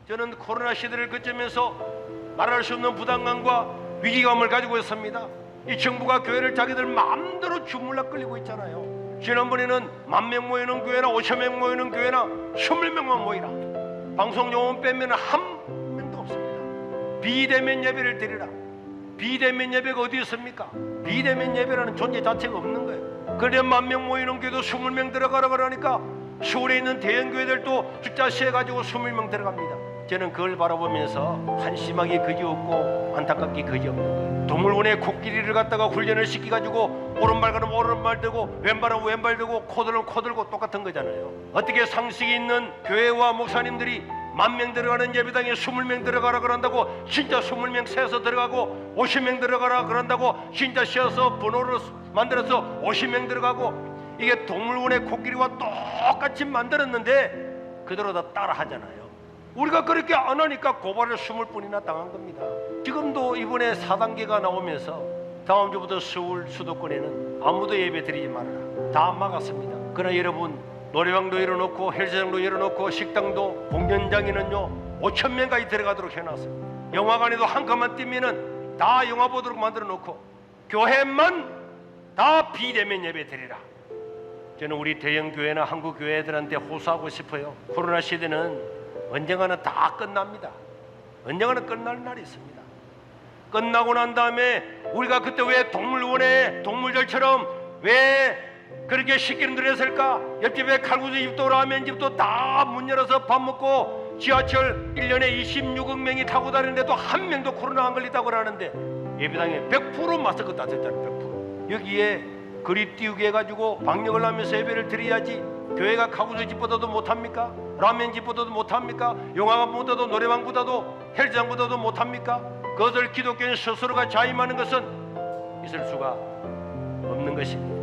저는 코로나 시대를 거치면서 말할 수 없는 부담감과 위기감을 가지고 있습니다. 이 정부가 교회를 자기들 마음대로 주물러 끌리고 있잖아요. 지난번에는 10,000명 모이는 교회나 5,000명 모이는 교회나 20명만 모이라. 방송 요원 빼면 한 명도 없습니다. 비대면 예배를 드리라. 비대면 예배가 어디 있습니까? 비대면 예배라는 존재 자체가 없는 거예요. 그런데 10,000명 모이는 교회도 20명 들어가라 그러니까 서울에 있는 대형 교회들도 숫자 세가지고 20명 들어갑니다. 저는 그걸 바라보면서 한심하게 그지없고 안타깝게 그지없는 거예요. 동물원에 코끼리를 갖다가 훈련을 시켜가지고 오른발 가면 오른발 들고 왼발은 왼발 들고 코 들면 코 들고 똑같은 거잖아요. 어떻게 상식이 있는 교회와 목사님들이 10,000명 들어가는 예배당에 20명 들어가라 그런다고 진짜 20명 세서 들어가고 50명 들어가라 그런다고 진짜 세서 번호를 만들어서 50명 들어가고 이게 동물원의 코끼리와 똑같이 만들었는데 그대로 다 따라 하잖아요. 우리가 그렇게 안 하니까 고발을 20번이나 당한 겁니다. 지금도 이번에 4단계가 나오면서 다음 주부터 서울 수도권에는 아무도 예배 드리지 말아라. 다 막았습니다. 그러나 여러분 노래방도 열어놓고 헬스장도 열어놓고 식당도 공연장에는요 5,000명까지 들어가도록 해놨어요. 영화관에도 한 칸만 뛰면은 다 영화 보도록 만들어 놓고 교회만 다 비대면 예배 드리라. 저는 우리 대형 교회나 한국 교회들한테 호소하고 싶어요. 코로나 시대는 언젠가는 다 끝납니다. 언젠가는 끝날 날이 있습니다. 끝나고 난 다음에 우리가 그때 왜 동물원에 동물들처럼 왜 그렇게 시키는 했을까? 옆집에 칼국수 집도 라면 집도 다 문 열어서 밥 먹고 지하철 1년에 26억 명이 타고 다니는데도 한 명도 코로나 안 걸리다고 그러는데 예배당에 100% 마스크 다 썼잖아요. 100%. 여기에 거리 띄우게 해가지고 방역을 하면서 예배를 드려야지 교회가 칼국수 집보다도 못합니까? 라면 집보다도 못합니까? 영화관보다도 노래방보다도 헬스장보다도 못합니까? 그것을 기독교인 스스로가 자임하는 것은 있을 수가 없는 것입니다.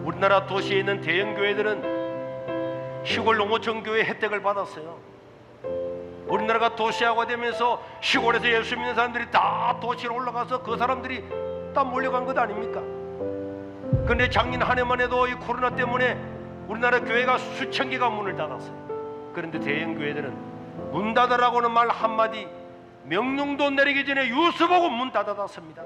우리나라 도시에 있는 대형 교회들은 시골 농어촌 교회 혜택을 받았어요. 우리나라가 도시화가 되면서 시골에서 예수 믿는 사람들이 다 도시로 올라가서 그 사람들이 다 몰려간 것 아닙니까? 그런데 작년 한 해만 해도 이 코로나 때문에 우리나라 교회가 수천 개가 문을 닫았어요. 그런데 대형 교회들은 문 닫으라고는 말 한마디 명령도 내리기 전에 뉴스 보고 문 닫아놨습니다.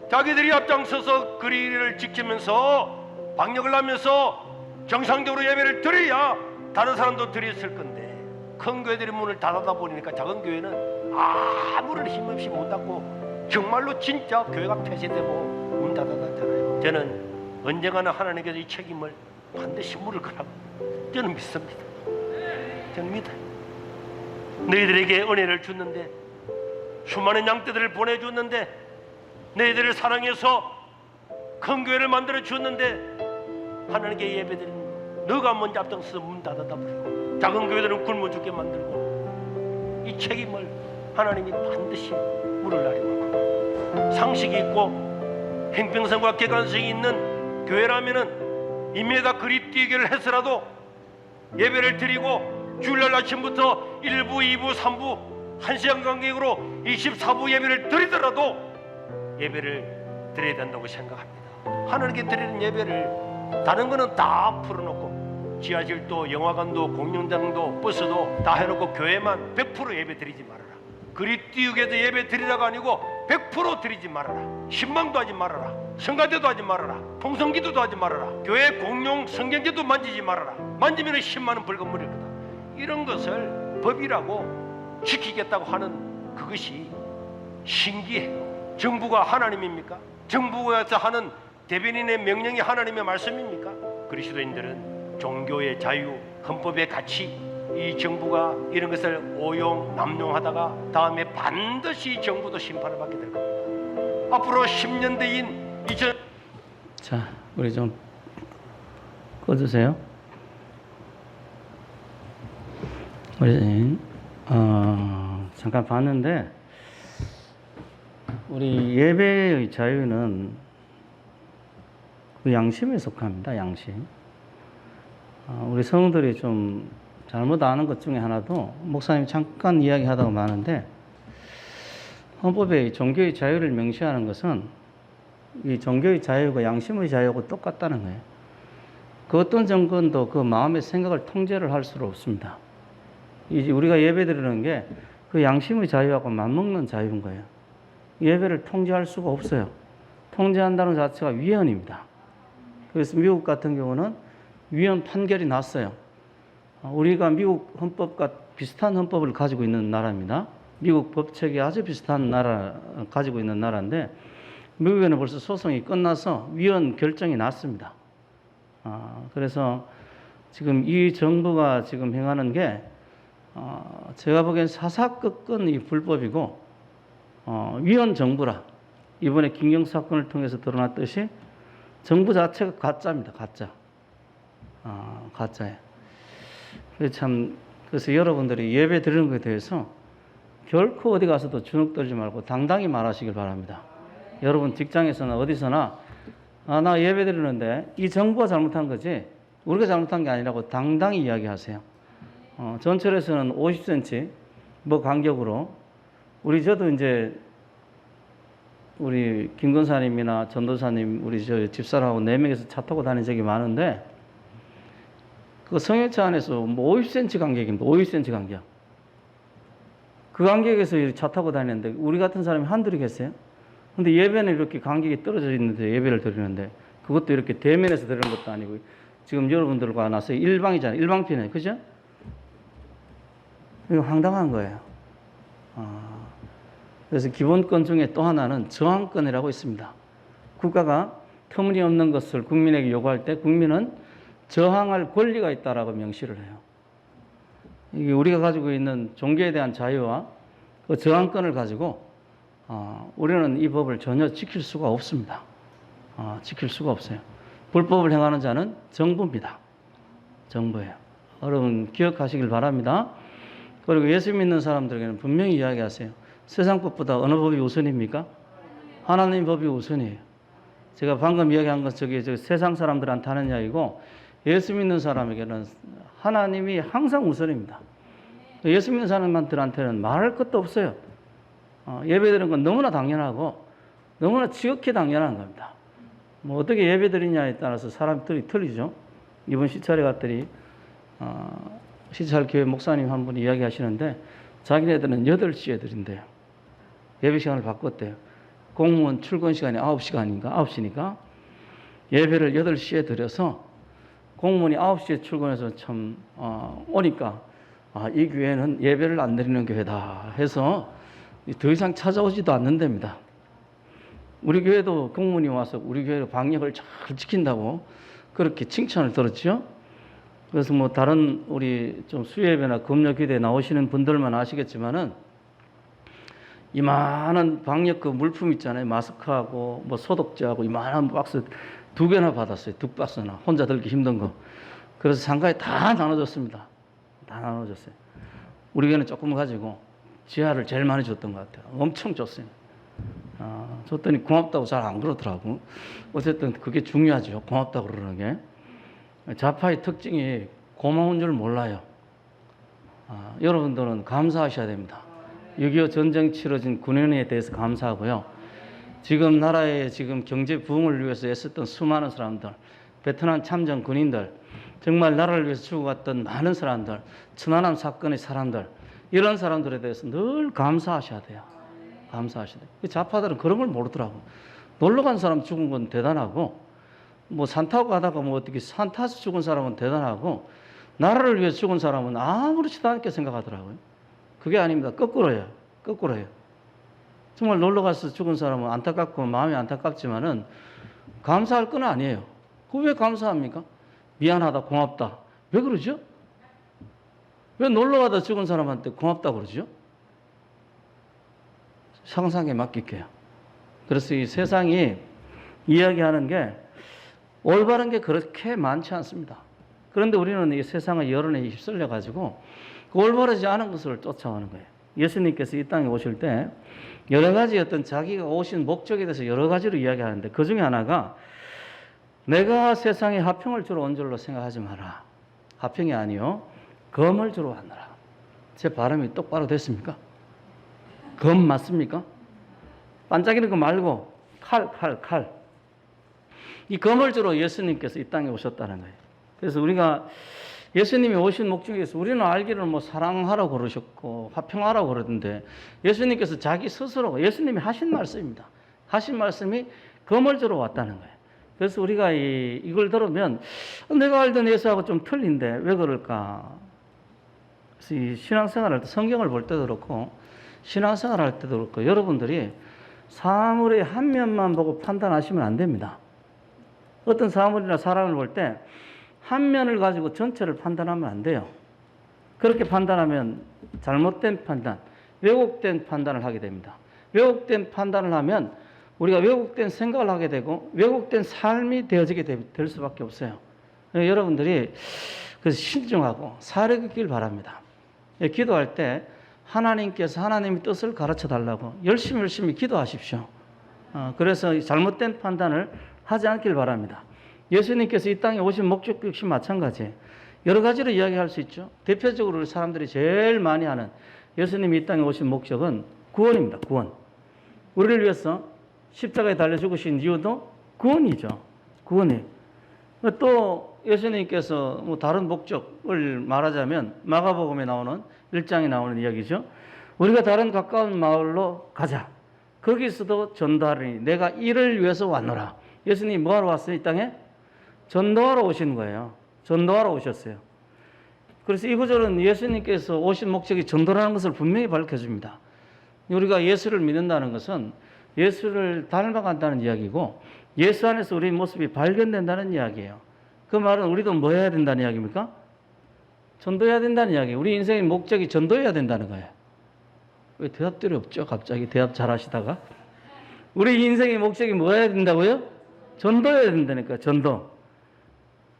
자기들이 앞장서서 거리를 지키면서 방역을 하면서 정상적으로 예배를 드려야 다른 사람도 드렸을 건데 큰 교회들이 문을 닫아다 보니까 작은 교회는 아무런 힘없이 못 닫고 정말로 진짜 교회가 폐쇄되고 문 닫아놨잖아요. 저는 언젠가는 하나님께서 이 책임을 반드시 물을 거라고 저는 믿습니다. 저는 믿어요. 너희들에게 은혜를 줬는데 수많은 양떼들을 보내줬는데 너희들을 사랑해서 큰 교회를 만들어 줬는데 하나님께 예배드리는 너가 먼저 앞장서서 문 닫아다 버리고 작은 교회들은 굶어 죽게 만들고 이 책임을 하나님이 반드시 물을 날이고 상식이 있고 행평성과 객관성이 있는 교회라면은 임에다 그리 뛰기를 해서라도 예배를 드리고 주일날 아침부터 1부, 2부, 3부 1시간 간격으로 24부 예배를 드리더라도 예배를 드려야 된다고 생각합니다. 하나님께 드리는 예배를 다른 거는 다 풀어놓고 지하철도 영화관도 공연장도 버스도 다 해놓고 교회만 100% 예배 드리지 말아라. 그리 띄우게도 예배 드리라가 아니고 100% 드리지 말아라. 신망도 하지 말아라. 성가대도 하지 말아라. 통성기도도 하지 말아라. 교회 공용 성경제도 만지지 말아라. 만지면 10만 원 벌금 물릴 거다. 이런 것을 법이라고 지키겠다고 하는 그것이 신기해요. 정부가 하나님입니까? 정부에서 하는 대변인의 명령이 하나님의 말씀입니까? 그리스도인들은 종교의 자유, 헌법의 가치, 이 정부가 이런 것을 오용, 남용하다가 다음에 반드시 정부도 심판을 받게 될 겁니다. 앞으로 10년 뒤인 2000... 자, 우리 좀 꺼주세요. 우리 잠깐 봤는데 우리 예배의 자유는 그 양심에 속합니다. 양심. 우리 성도들이 좀 잘못 아는 것 중에 하나도 목사님 잠깐 이야기하다가 많은데 헌법에 종교의 자유를 명시하는 것은 이 종교의 자유가 양심의 자유하고 똑같다는 거예요. 그 어떤 정권도 그 마음의 생각을 통제를 할 수는 없습니다. 우리가 예배드리는 게 그 양심의 자유하고 맞먹는 자유인 거예요. 예배를 통제할 수가 없어요. 통제한다는 자체가 위헌입니다. 그래서 미국 같은 경우는 위헌 판결이 났어요. 우리가 미국 헌법과 비슷한 헌법을 가지고 있는 나라입니다. 미국 법칙이 아주 비슷한 나라 가지고 있는 나라인데 미국에는 벌써 소송이 끝나서 위헌 결정이 났습니다. 그래서 지금 이 정부가 지금 행하는 게 제가 보기엔 사사건건 이 불법이고 위헌 정부라. 이번에 김경 사건을 통해서 드러났듯이 정부 자체가 가짜입니다. 가짜. 가짜예요. 그래서 여러분들이 예배 드리는 것에 대해서 결코 어디 가서도 주눅 들지 말고 당당히 말하시길 바랍니다. 여러분 직장에서나 어디서나 나 예배 드리는데 이 정부가 잘못한 거지 우리가 잘못한 게 아니라고 당당히 이야기하세요. 전철에서는 50cm 뭐 간격으로 저도 이제 우리 김 권사님이나 전도사님 우리 저 집사람하고 4명이서 차 타고 다닌 적이 많은데 그 성회차 안에서 뭐 50cm 간격입니다. 50cm 간격. 그 간격에서 차 타고 다니는데 우리 같은 사람이 한둘이겠어요? 근데 예배는 이렇게 간격이 떨어져 있는데 예배를 드리는데 그것도 이렇게 대면에서 드리는 것도 아니고 지금 여러분들과 나서 일방이잖아요. 일방편이에요. 그죠? 이거 황당한 거예요. 그래서 기본권 중에 또 하나는 저항권이라고 있습니다. 국가가 터무니없는 것을 국민에게 요구할 때 국민은 저항할 권리가 있다라고 명시를 해요. 이게 우리가 가지고 있는 종교에 대한 자유와 그 저항권을 가지고 우리는 이 법을 전혀 지킬 수가 없습니다. 지킬 수가 없어요. 불법을 행하는 자는 정부입니다. 정부예요. 여러분 기억하시길 바랍니다. 그리고 예수 믿는 사람들에게는 분명히 이야기하세요. 세상 법보다 어느 법이 우선입니까? 하나님 법이 우선이에요. 제가 방금 이야기한 건 저기 세상 사람들한테 하는 이야기고 예수 믿는 사람에게는 하나님이 항상 우선입니다. 예수 믿는 사람들한테는 말할 것도 없어요. 예배드리는 건 너무나 당연하고 너무나 지극히 당연한 겁니다. 뭐 어떻게 예배드리냐에 따라서 사람들이 틀리죠. 이번 시찰에 갔더니 시찰 교회 목사님 한 분이 이야기하시는데 자기네들은 8시에 드린대요. 예배 시간을 바꿨대요. 공무원 출근 시간이 9시간인가 9시니까 예배를 8시에 드려서 공무원이 9시에 출근해서 참 오니까 이 교회는 예배를 안 드리는 교회다 해서 더 이상 찾아오지도 않는답니다. 우리 교회도 공무원이 와서 우리 교회 방역을 잘 지킨다고 그렇게 칭찬을 들었죠. 그래서 뭐 다른 우리 좀 수요예배나 금요기도에 나오시는 분들만 아시겠지만은 이만한 방역 그 물품 있잖아요. 마스크하고 뭐 소독제하고 이만한 박스 2개나 받았어요. 2박스나 혼자 들기 힘든 거. 그래서 상가에 다 나눠줬습니다. 다 나눠줬어요. 우리 교회는 조금 가지고 지하를 제일 많이 줬던 것 같아요. 엄청 줬어요. 줬더니 고맙다고 잘 안 그러더라고. 어쨌든 그게 중요하죠. 고맙다고 그러는 게. 좌파의 특징이 고마운 줄 몰라요. 여러분들은 감사하셔야 됩니다. 6.25 전쟁 치러진 9년에 대해서 감사하고요. 지금 나라의 지금 경제 부흥을 위해서 애썼던 수많은 사람들, 베트남 참전 군인들, 정말 나라를 위해서 죽어갔던 많은 사람들, 천안함 사건의 사람들, 이런 사람들에 대해서 늘 감사하셔야 돼요. 감사하셔야 돼요. 좌파들은 그런 걸 모르더라고. 놀러 간 사람 죽은 건 대단하고, 뭐 산 타고 가다가 뭐 어떻게 산 타서 죽은 사람은 대단하고, 나라를 위해서 죽은 사람은 아무렇지도 않게 생각하더라고요. 그게 아닙니다. 거꾸로예요. 거꾸로예요. 정말 놀러 가서 죽은 사람은 안타깝고 마음이 안타깝지만은 감사할 건 아니에요. 그 왜 감사합니까? 미안하다, 고맙다. 왜 그러죠? 왜 놀러 가다 죽은 사람한테 고맙다 그러죠? 상상에 맡길게요. 그래서 이 세상이 이야기하는 게 올바른 게 그렇게 많지 않습니다. 그런데 우리는 이 세상의 여론에 휩쓸려 가지고 그 올바르지 않은 것을 쫓아가는 거예요. 예수님께서 이 땅에 오실 때 여러 가지 어떤 자기가 오신 목적에 대해서 여러 가지로 이야기하는데 그 중에 하나가 내가 세상에 화평을 주러 온 줄로 생각하지 마라. 화평이 아니요. 검을 주러 왔노라. 제 발음이 똑바로 됐습니까? 검 맞습니까? 반짝이는 거 말고 칼. 이 검을 주러 예수님께서 이 땅에 오셨다는 거예요. 그래서 우리가 예수님이 오신 목적에서 우리는 알기로는 뭐 사랑하라고 그러셨고 화평하라고 그러던데 예수님께서 자기 스스로 예수님이 하신 말씀입니다. 하신 말씀이 검을 주러 왔다는 거예요. 그래서 우리가 이걸 들으면 내가 알던 예수하고 좀 틀린데 왜 그럴까? 그래서 이 신앙생활 할 때 성경을 볼 때도 그렇고 신앙생활 할 때도 그렇고 여러분들이 사물의 한 면만 보고 판단하시면 안 됩니다. 어떤 사물이나 사람을 볼 때 한 면을 가지고 전체를 판단하면 안 돼요. 그렇게 판단하면 잘못된 판단, 왜곡된 판단을 하게 됩니다. 왜곡된 판단을 하면 우리가 왜곡된 생각을 하게 되고 왜곡된 삶이 되어지게 될 수밖에 없어요. 여러분들이 그래서 신중하고 사려있길 바랍니다. 기도할 때 하나님께서 하나님의 뜻을 가르쳐 달라고 열심히 기도하십시오. 그래서 잘못된 판단을 하지 않길 바랍니다. 예수님께서 이 땅에 오신 목적 역시 마찬가지예요. 여러 가지로 이야기할 수 있죠. 대표적으로 사람들이 제일 많이 하는 예수님이 이 땅에 오신 목적은 구원입니다. 구원. 우리를 위해서 십자가에 달려 죽으신 이유도 구원이죠. 구원이. 또 예수님께서 뭐 다른 목적을 말하자면 마가복음에 나오는 1장에 나오는 이야기죠. 우리가 다른 가까운 마을로 가자. 거기서도 전도하리니 내가 이를 위해서 왔노라. 예수님이 뭐하러 왔어요? 이 땅에? 전도하러 오신 거예요. 전도하러 오셨어요. 그래서 이 구절은 예수님께서 오신 목적이 전도라는 것을 분명히 밝혀줍니다. 우리가 예수를 믿는다는 것은 예수를 닮아간다는 이야기고 예수 안에서 우리 모습이 발견된다는 이야기예요. 그 말은 우리도 뭐 해야 된다는 이야기입니까? 전도해야 된다는 이야기예요. 우리 인생의 목적이 전도해야 된다는 거예요. 왜 대답들이 없죠? 갑자기 대답 잘 하시다가. 우리 인생의 목적이 뭐 해야 된다고요? 전도해야 된다니까, 전도.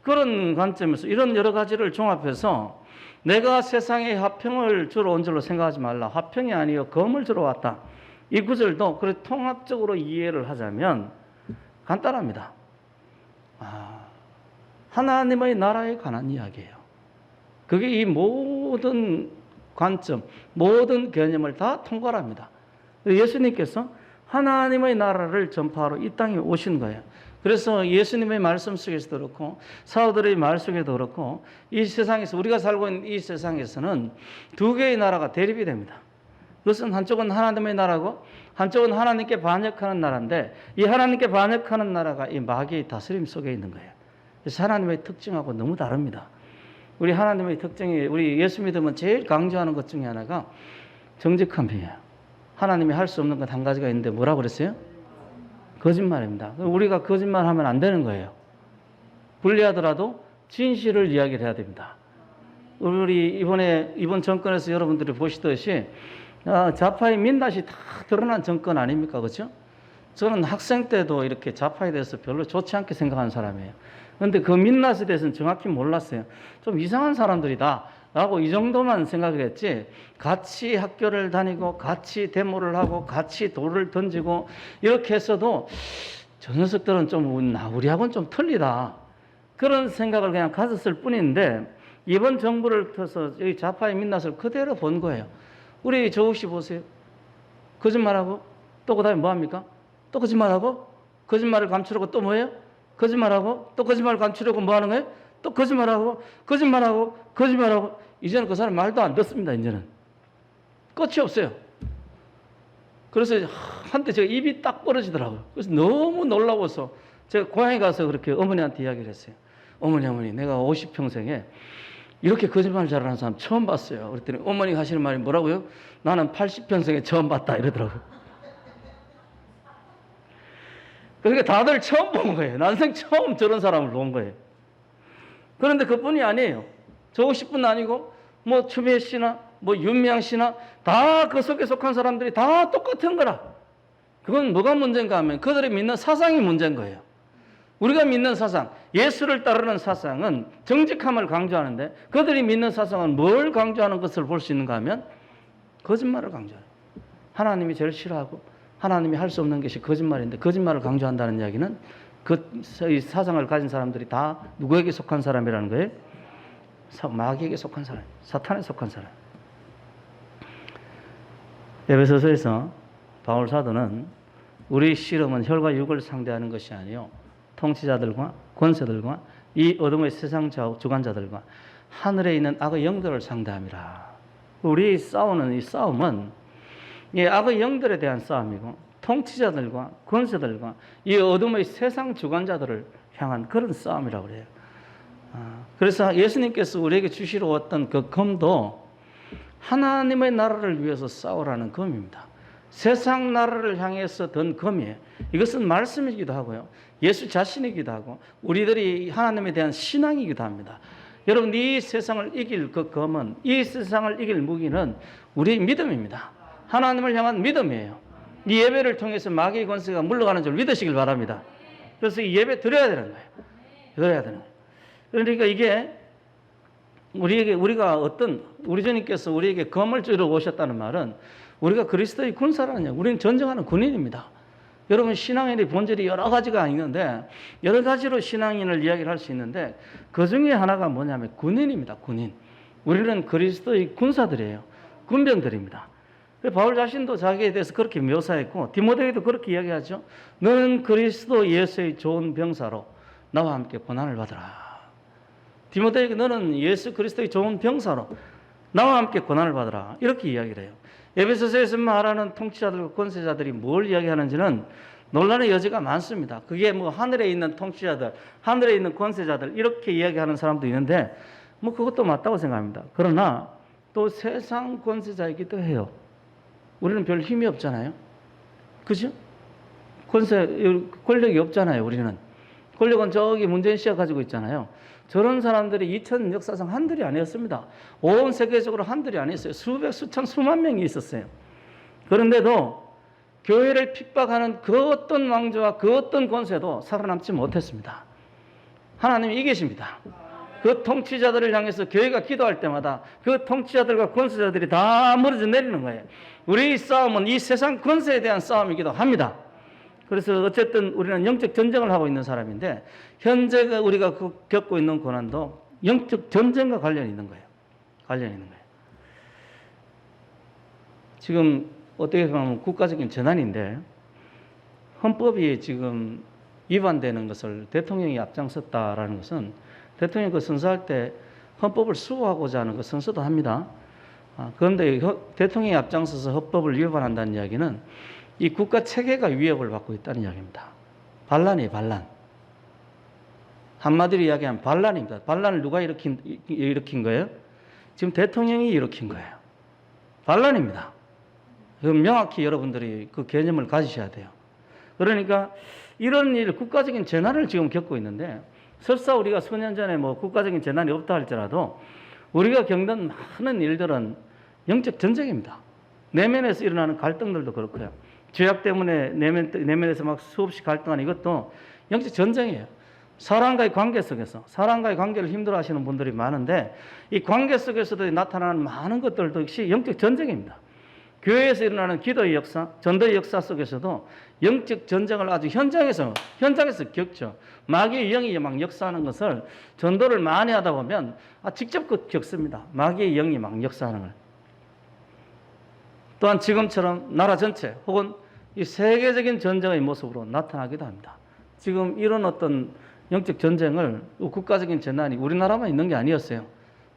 그런 관점에서 이런 여러 가지를 종합해서 내가 세상에 화평을 주러 온 줄로 생각하지 말라. 화평이 아니요 검을 주러 왔다. 이 구절도 그래 통합적으로 이해를 하자면 간단합니다. 하나님의 나라에 관한 이야기예요. 그게 이 모든 관점, 모든 개념을 다 통괄합니다. 예수님께서 하나님의 나라를 전파하러 이 땅에 오신 거예요. 그래서 예수님의 말씀 속에서도 그렇고 사도들의 말 속에도 그렇고 이 세상에서 우리가 살고 있는 이 세상에서는 두 개의 나라가 대립이 됩니다. 그것은 한쪽은 하나님의 나라고 한쪽은 하나님께 반역하는 나라인데 이 하나님께 반역하는 나라가 이 마귀의 다스림 속에 있는 거예요. 그래서 하나님의 특징하고 너무 다릅니다. 우리 하나님의 특징이 우리 예수 믿으면 제일 강조하는 것 중에 하나가 정직함이에요. 하나님이 할 수 없는 것 한 가지가 있는데 뭐라고 그랬어요? 거짓말입니다. 우리가 거짓말하면 안 되는 거예요. 불리하더라도 진실을 이야기를 해야 됩니다. 우리 이번 정권에서 여러분들이 보시듯이 좌파의 민낯이 다 드러난 정권 아닙니까? 그렇죠? 저는 학생 때도 이렇게 좌파에 대해서 별로 좋지 않게 생각하는 사람이에요. 그런데 그 민낯에 대해서는 정확히 몰랐어요. 좀 이상한 사람들이다 라고 이 정도만 생각을 했지 같이 학교를 다니고 같이 데모를 하고 같이 돌을 던지고 이렇게 했어도 저 녀석들은 좀 우리하고는 좀 틀리다 그런 생각을 그냥 가졌을 뿐인데 이번 정부를 통해서 이 좌파의 민낯을 그대로 본 거예요. 우리 조국 씨 보세요. 거짓말하고 또 그 다음에 뭐합니까? 또 거짓말하고 거짓말을 감추려고 또 뭐예요? 거짓말하고 또 거짓말을 감추려고 뭐 하는 거예요? 또 거짓말하고 이제는 그 사람 말도 안 듣습니다. 이제는 끝이 없어요. 그래서 한때 제가 입이 딱 벌어지더라고요. 그래서 너무 놀라워서 제가 고향에 가서 그렇게 어머니한테 이야기를 했어요. 어머니 내가 50평생에 이렇게 거짓말 잘하는 사람 처음 봤어요. 그랬더니 어머니가 하시는 말이 뭐라고요? 나는 80평생에 처음 봤다 이러더라고요. 그러니까 다들 처음 본 거예요. 난생 처음 저런 사람을 본 거예요. 그런데 그뿐이 아니에요. 조국 씨뿐 아니고 뭐 추미애 씨나 뭐 윤미향 씨나 다 그 속에 속한 사람들이 다 똑같은 거라. 그건 뭐가 문제인가 하면 그들이 믿는 사상이 문제인 거예요. 우리가 믿는 사상, 예수를 따르는 사상은 정직함을 강조하는데 그들이 믿는 사상은 뭘 강조하는 것을 볼 수 있는가 하면 거짓말을 강조해요. 하나님이 제일 싫어하고 하나님이 할 수 없는 것이 거짓말인데 거짓말을 강조한다는 이야기는 그 사상을 가진 사람들이 다 누구에게 속한 사람이라는 거예요? 마귀에게 속한 사람, 사탄에 속한 사람. 에베소서에서 바울 사도는 우리 씨름은 혈과 육을 상대하는 것이 아니요 통치자들과 권세들과 이 어둠의 세상 주관자들과 하늘에 있는 악의 영들을 상대함이라. 우리 싸우는 이 싸움은 이 악의 영들에 대한 싸움이고 통치자들과 권세들과 이 어둠의 세상 주관자들을 향한 그런 싸움이라고 그래요. 그래서 예수님께서 우리에게 주시러 왔던 그 검도 하나님의 나라를 위해서 싸우라는 검입니다. 세상 나라를 향해서 든 검이에요. 이것은 말씀이기도 하고요. 예수 자신이기도 하고 우리들이 하나님에 대한 신앙이기도 합니다. 여러분, 이 세상을 이길 그 검은, 이 세상을 이길 무기는 우리 믿음입니다. 하나님을 향한 믿음이에요. 이 예배를 통해서 마귀의 권세가 물러가는 줄 믿으시길 바랍니다. 그래서 이 예배 드려야 되는 거예요. 드려야 되는 거예요. 그러니까 이게 우리가 우리 주님께서 우리에게 검을 쥐러 오셨다는 말은 우리가 그리스도의 군사라는, 우리는 전쟁하는 군인입니다. 여러분, 신앙인의 본질이 여러 가지가 있는데 여러 가지로 신앙인을 이야기를 할 수 있는데 그 중에 하나가 뭐냐면 군인입니다. 군인. 우리는 그리스도의 군사들이에요. 군병들입니다. 바울 자신도 자기에 대해서 그렇게 묘사했고 디모데에도 그렇게 이야기하죠. 너는 그리스도 예수의 좋은 병사로 나와 함께 고난을 받으라. 디모데에게 너는 예수 그리스도의 좋은 병사로 나와 함께 고난을 받으라. 이렇게 이야기를 해요. 에베소서에서 말하는 통치자들과 권세자들이 뭘 이야기하는지는 논란의 여지가 많습니다. 그게 뭐 하늘에 있는 통치자들, 하늘에 있는 권세자들 이렇게 이야기하는 사람도 있는데 뭐 그것도 맞다고 생각합니다. 그러나 또 세상 권세자이기도 해요. 우리는 별 힘이 없잖아요. 그죠? 권력이 없잖아요. 우리는. 권력은 저기 문재인 씨가 가지고 있잖아요. 저런 사람들이 2000 역사상 한둘이 아니었습니다. 온 세계적으로 한둘이 아니었어요. 수백, 수천, 수만 명이 있었어요. 그런데도 교회를 핍박하는 그 어떤 왕조와 그 어떤 권세도 살아남지 못했습니다. 하나님이 이기십니다. 그 통치자들을 향해서 교회가 기도할 때마다 그 통치자들과 권세자들이 다 무너져 내리는 거예요. 우리 싸움은 이 세상 권세에 대한 싸움이기도 합니다. 그래서 어쨌든 우리는 영적 전쟁을 하고 있는 사람인데 현재 우리가 겪고 있는 고난도 영적 전쟁과 관련이 있는 거예요. 관련이 있는 거예요. 지금 어떻게 보면 국가적인 전환인데 헌법이 지금 위반되는 것을 대통령이 앞장섰다라는 것은 대통령이 그 선서할 때 헌법을 수호하고자 하는 그 선서도 합니다. 그런데 대통령이 앞장서서 헌법을 위반한다는 이야기는 이 국가 체계가 위협을 받고 있다는 이야기입니다. 반란이에요, 반란. 한마디로 이야기하면 반란입니다. 반란을 누가 일으킨 거예요? 지금 대통령이 일으킨 거예요. 반란입니다. 명확히 여러분들이 그 개념을 가지셔야 돼요. 그러니까 이런 일, 국가적인 재난을 지금 겪고 있는데 설사 우리가 수년 전에 뭐 국가적인 재난이 없다 할지라도 우리가 겪는 많은 일들은 영적 전쟁입니다. 내면에서 일어나는 갈등들도 그렇고요. 죄악 때문에 내면에서 막 수없이 갈등하는 이것도 영적 전쟁이에요. 사람과의 관계 속에서, 사람과의 관계를 힘들어 하시는 분들이 많은데 이 관계 속에서도 나타나는 많은 것들도 역시 영적 전쟁입니다. 교회에서 일어나는 기도의 역사, 전도의 역사 속에서도 영적 전쟁을 아주 현장에서 겪죠. 마귀의 영이 막 역사하는 것을 전도를 많이 하다 보면 직접 겪습니다. 마귀의 영이 막 역사하는 걸. 또한 지금처럼 나라 전체 혹은 이 세계적인 전쟁의 모습으로 나타나기도 합니다. 지금 이런 어떤 영적 전쟁을 국가적인 재난이 우리나라만 있는 게 아니었어요.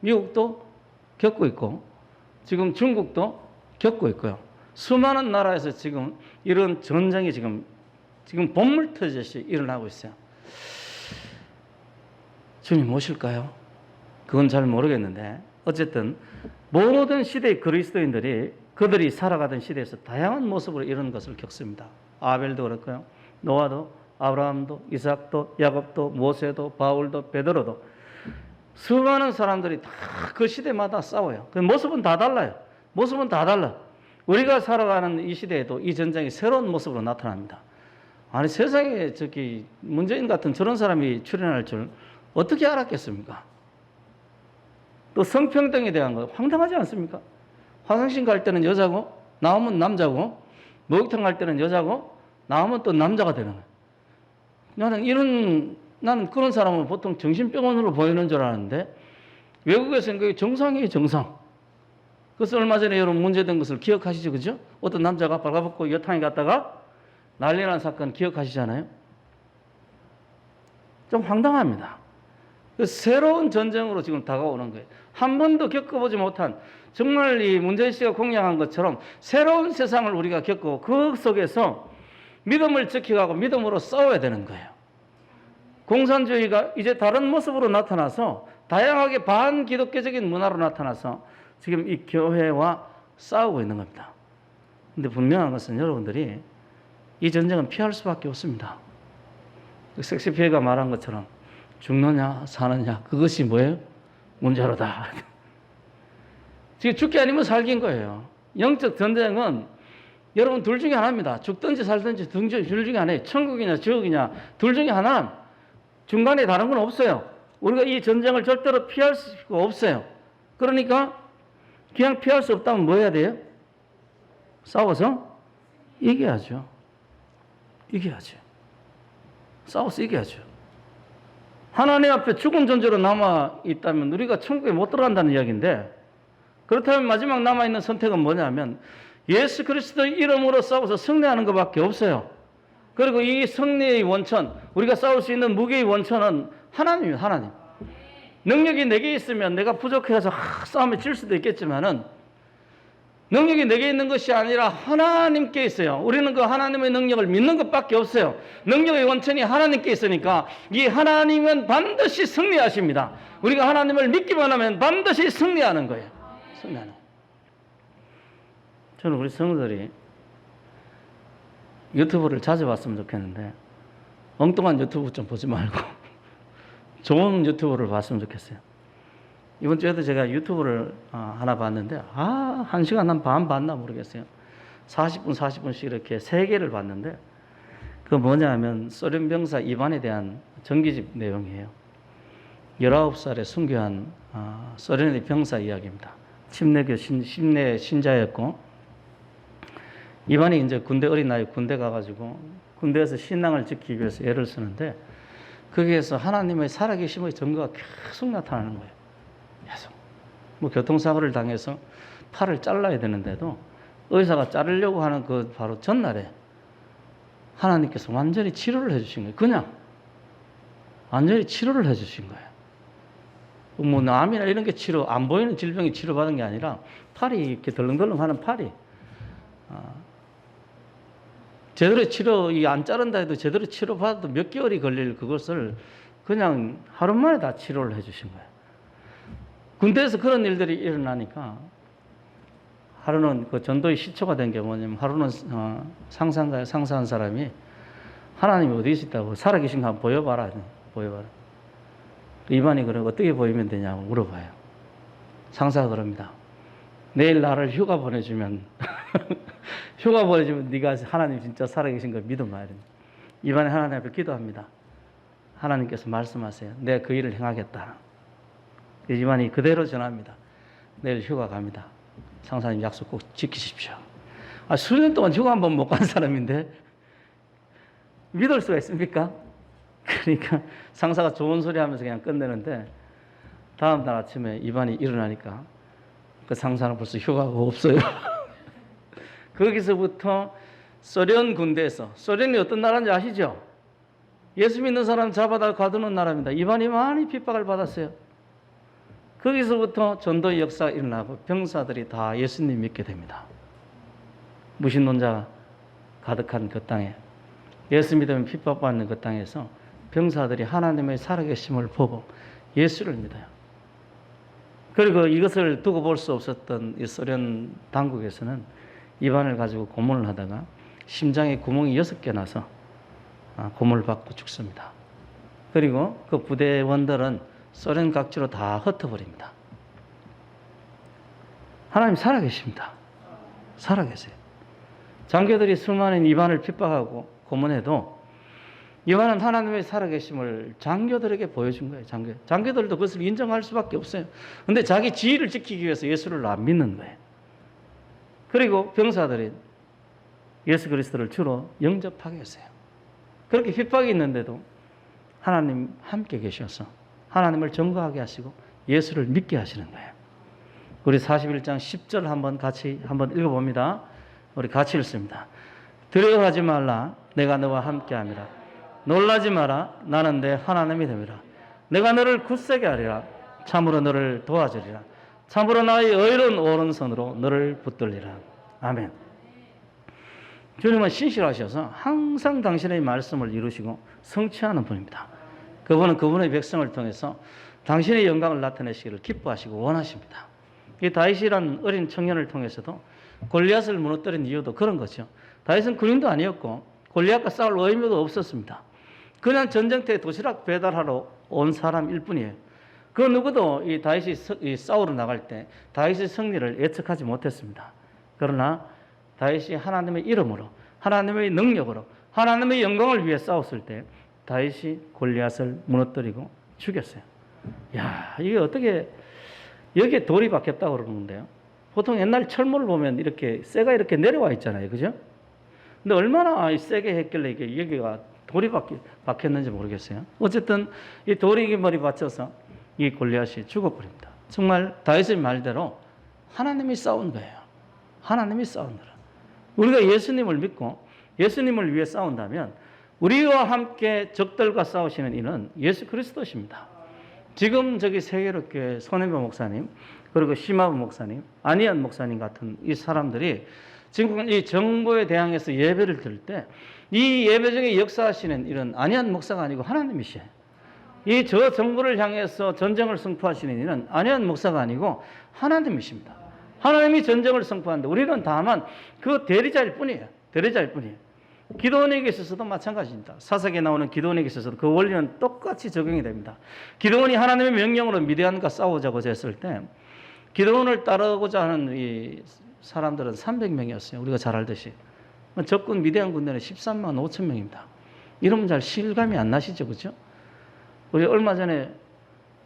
미국도 겪고 있고 지금 중국도 겪고 있고요. 수많은 나라에서 지금 이런 전쟁이 지금 본물 터지듯이 일어나고 있어요. 주님 오실까요? 그건 잘 모르겠는데 어쨌든 모든 시대의 그리스도인들이 그들이 살아가던 시대에서 다양한 모습으로 이런 것을 겪습니다. 아벨도 그렇고요. 노아도, 아브라함도, 이삭도, 야곱도, 모세도, 바울도, 베드로도 수많은 사람들이 다 그 시대마다 싸워요. 그 모습은 다 달라요. 모습은 다 달라. 우리가 살아가는 이 시대에도 이 전쟁이 새로운 모습으로 나타납니다. 아니 세상에 문재인 같은 저런 사람이 출연할 줄 어떻게 알았겠습니까? 또 성평등에 대한 거 황당하지 않습니까? 화장실 갈 때는 여자고 나오면 남자고 목욕탕 갈 때는 여자고 나오면 또 남자가 되는 거예요. 나는 그런 사람은 보통 정신병원으로 보이는 줄 아는데 외국에서는 그게 정상이에요, 정상. 그래서 얼마 전에 여러분 문제된 것을 기억하시죠, 그죠? 어떤 남자가 발가벗고 여탕에 갔다가 난리 난 사건 기억하시잖아요. 좀 황당합니다. 새로운 전쟁으로 지금 다가오는 거예요. 한 번도 겪어보지 못한 정말 이 문재인 씨가 공약한 것처럼 새로운 세상을 우리가 겪고 그 속에서 믿음을 지켜가고 믿음으로 싸워야 되는 거예요. 공산주의가 이제 다른 모습으로 나타나서 다양하게 반기독교적인 문화로 나타나서 지금 이 교회와 싸우고 있는 겁니다. 근데 분명한 것은 여러분들이 이 전쟁은 피할 수밖에 없습니다. 섹시피해가 말한 것처럼 죽느냐 사느냐 그것이 뭐예요? 문제로다. 지금 죽기 아니면 살기인 거예요. 영적 전쟁은 여러분 둘 중에 하나입니다. 죽든지 살든지 둘 중에 하나예요. 천국이냐 지옥이냐 둘 중에 하나. 중간에 다른 건 없어요. 우리가 이 전쟁을 절대로 피할 수가 없어요. 그러니까 그냥 피할 수 없다면 뭐 해야 돼요? 싸워서 이겨야죠. 이겨야죠. 싸워서 이겨야죠. 하나님 앞에 죽은 존재로 남아 있다면 우리가 천국에 못 들어간다는 이야기인데, 그렇다면 마지막 남아있는 선택은 뭐냐면 예수 그리스도의 이름으로 싸워서 승리하는 것밖에 없어요. 그리고 이 승리의 원천, 우리가 싸울 수 있는 무기의 원천은 하나님이에요. 하나님. 능력이 내게 있으면 내가 부족해서 싸움에 질 수도 있겠지만은 능력이 내게 있는 것이 아니라 하나님께 있어요. 우리는 그 하나님의 능력을 믿는 것밖에 없어요. 능력의 원천이 하나님께 있으니까 이 하나님은 반드시 승리하십니다. 우리가 하나님을 믿기만 하면 반드시 승리하는 거예요. 승리하는 거예요. 저는 우리 성도들이 유튜브를 자주 봤으면 좋겠는데 엉뚱한 유튜브 좀 보지 말고 좋은 유튜브를 봤으면 좋겠어요. 이번 주에도 제가 유튜브를 하나 봤는데 1시간 한 반 봤나 모르겠어요. 40분씩 이렇게 3개를 봤는데 그 뭐냐면 소련 병사 이반에 대한 전기집 내용이에요. 19살에 순교한 소련의 병사 이야기입니다. 침례교 침례 신자였고 이반이 이제 군대 어린 나이 군대 가가지고 군대에서 신앙을 지키기 위해서 애를 쓰는데 거기에서 하나님의 살아계심의 증거가 계속 나타나는 거예요. 계속. 뭐 교통사고를 당해서 팔을 잘라야 되는데도 의사가 자르려고 하는 그 바로 전날에 하나님께서 완전히 치료를 해주신 거예요. 그냥 완전히 치료를 해주신 거예요. 뭐 암이나 이런 게 치료, 안 보이는 질병이 치료받은 게 아니라 팔이 이렇게 덜렁덜렁하는 팔이 제대로 치료, 이 안 자른다 해도 제대로 치료받아도 몇 개월이 걸릴 그것을 그냥 하루 만에 다 치료를 해주신 거예요. 군대에서 그런 일들이 일어나니까 하루는 그 전도의 시초가 된 게 뭐냐면 하루는 상사한 사람이 하나님이 어디 있다고 살아계신 거 한번 보여봐라. 이반이 그래 어떻게 보이면 되냐고 물어봐요. 상사가 그럽니다. 내일 나를 휴가 보내주면 네가 하나님 진짜 살아계신 걸 믿어봐야 된다. 이반이 하나님 앞에 기도합니다. 하나님께서 말씀하세요. 내가 그 일을 행하겠다. 이반이 그대로 전합니다. 내일 휴가 갑니다. 상사님 약속 꼭 지키십시오. 수년 동안 휴가 한 번 못 간 사람인데 믿을 수가 있습니까? 그러니까 상사가 좋은 소리 하면서 그냥 끝내는데 다음 날 아침에 이반이 일어나니까 그 상사는 벌써 휴가가 없어요. 거기서부터 소련 군대에서, 소련이 어떤 나라인지 아시죠? 예수 믿는 사람 잡아다 가두는 나라입니다. 이반이 많이 핍박을 받았어요. 거기서부터 전도의 역사가 일어나고 병사들이 다 예수님 믿게 됩니다. 무신론자 가득한 그 땅에, 예수 믿으면 핍박받는 그 땅에서 병사들이 하나님의 살아계심을 보고 예수를 믿어요. 그리고 이것을 두고 볼 수 없었던 이 소련 당국에서는 이반을 가지고 고문을 하다가 심장에 구멍이 6개 나서 고문을 받고 죽습니다. 그리고 그 부대원들은 소련 각지로 다 흩어버립니다. 하나님 살아계십니다. 살아계세요. 장교들이 수많은 이반을 핍박하고 고문해도 이반은 하나님의 살아계심을 장교들에게 보여준 거예요. 장교들도 그것을 인정할 수밖에 없어요. 근데 자기 지위를 지키기 위해서 예수를 안 믿는 거예요. 그리고 병사들이 예수 그리스도를 주로 영접하게 했어요. 그렇게 핍박이 있는데도 하나님 함께 계셔서 하나님을 증거하게 하시고 예수를 믿게 하시는 거예요. 우리 41장 10절 한번 같이 읽어봅니다. 우리 같이 읽습니다. 두려워하지 말라. 내가 너와 함께함이라. 놀라지 마라. 나는 내 하나님이 됨이라. 내가 너를 굳세게 하리라. 참으로 너를 도와주리라. 참으로 나의 의로운 오른손으로 너를 붙들리라. 아멘. 주님은 신실하셔서 항상 당신의 말씀을 이루시고 성취하는 분입니다. 그분은 그분의 백성을 통해서 당신의 영광을 나타내시기를 기뻐하시고 원하십니다. 이 다윗이라는 어린 청년을 통해서도 골리앗을 무너뜨린 이유도 그런 거죠. 다윗은 군인도 아니었고 골리앗과 싸울 의무도 없었습니다. 그냥 전쟁터에 도시락 배달하러 온 사람일 뿐이에요. 그 누구도 이 다윗이 싸우러 나갈 때 다윗의 승리를 예측하지 못했습니다. 그러나 다윗이 하나님의 이름으로, 하나님의 능력으로, 하나님의 영광을 위해 싸웠을 때 다윗이 골리앗을 무너뜨리고 죽였어요. 야, 이게 어떻게 여기에 돌이 박혔다고 그러는데요. 보통 옛날 철문을 보면 이렇게 쇠가 이렇게 내려와 있잖아요. 그죠? 근데 얼마나 세게 했길래 이게 여기가 돌이 박혔는지 모르겠어요. 어쨌든 이 돌이 머리 받쳐서 이 골리앗이 죽어버립니다. 정말 다윗의 말대로 하나님이 싸운 거예요. 하나님이 싸운 거라. 우리가 예수님을 믿고 예수님을 위해 싸운다면 우리와 함께 적들과 싸우시는 이는 예수 그리스도십니다. 지금 저기 세계롭게 손해보 목사님, 그리고 심하부 목사님, 안희연 목사님 같은 이 사람들이 지금 이 정부에 대항해서 예배를 드릴 때 이 예배 중에 역사하시는 이런 안희연 목사가 아니고 하나님이셔요. 이 저 정부를 향해서 전쟁을 승포하시는 이는 안희연 목사가 아니고 하나님이십니다. 하나님이 전쟁을 승포하는데 우리는 다만 그 대리자일 뿐이에요. 대리자일 뿐이에요. 기도원에게 있어서도 마찬가지입니다. 사사기에 나오는 기도원에게 있어서도 그 원리는 똑같이 적용이 됩니다. 기도원이 하나님의 명령으로 미디안과 싸우자고 했을 때 기도원을 따르고자 하는 이 사람들은 300명이었어요. 우리가 잘 알듯이. 적군 미디안 군대는 13만 5천 명입니다. 이러면 잘 실감이 안 나시죠, 그렇죠? 우리 얼마 전에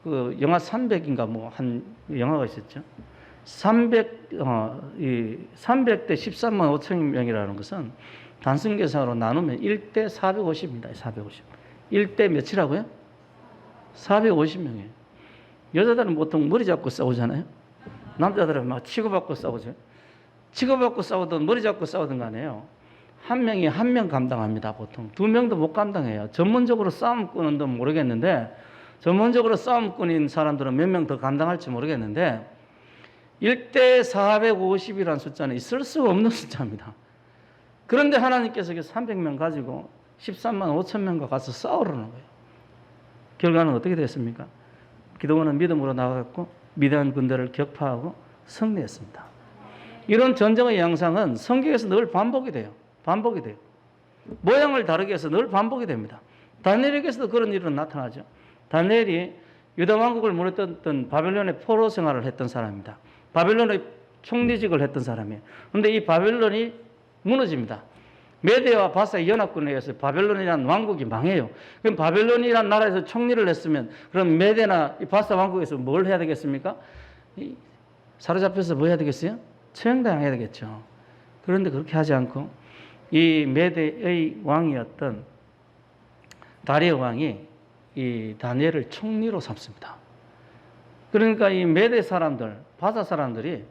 그 영하 300인가 뭐 한 영화가 있었죠. 300대 13만 5천 명이라는 것은 단순 계산으로 나누면 1대 450입니다. 450. 1대 몇이라고요? 450명이에요. 여자들은 보통 머리 잡고 싸우잖아요. 남자들은 막 치고받고 싸우죠. 치고받고 싸우든 머리 잡고 싸우든 간에요. 한 명이 한 명 감당합니다. 보통. 두 명도 못 감당해요. 전문적으로 싸움 꾸는 건 모르겠는데 전문적으로 싸움 꾸는 사람들은 몇 명 더 감당할지 모르겠는데 1대 450이라는 숫자는 있을 수가 없는 숫자입니다. 그런데 하나님께서 300명 가지고 13만 5천 명과 가서 싸우라는 거예요. 결과는 어떻게 됐습니까? 기도원은 믿음으로 나갔고 미디안 군대를 격파하고 승리했습니다. 이런 전쟁의 양상은 성경에서 늘 반복이 돼요. 반복이 돼요. 모양을 다르게 해서 늘 반복이 됩니다. 다니엘에게서도 그런 일은 나타나죠. 다니엘이 유다 왕국을 무너뜨렸던 바벨론의 포로 생활을 했던 사람입니다. 바벨론의 총리직을 했던 사람이에요. 그런데 이 바벨론이 무너집니다. 메대와 바사의 연합군에 의해서 바벨론이라는 왕국이 망해요. 그럼 바벨론이라는 나라에서 총리를 했으면 그럼 메대나 이 바사 왕국에서 뭘 해야 되겠습니까? 사로잡혀서 뭐 해야 되겠어요? 처형당해야 되겠죠. 그런데 그렇게 하지 않고 이 메대의 왕이었던 다리오 왕이 이 다니엘을 총리로 삼습니다. 그러니까 이 메대 사람들, 바사 사람들이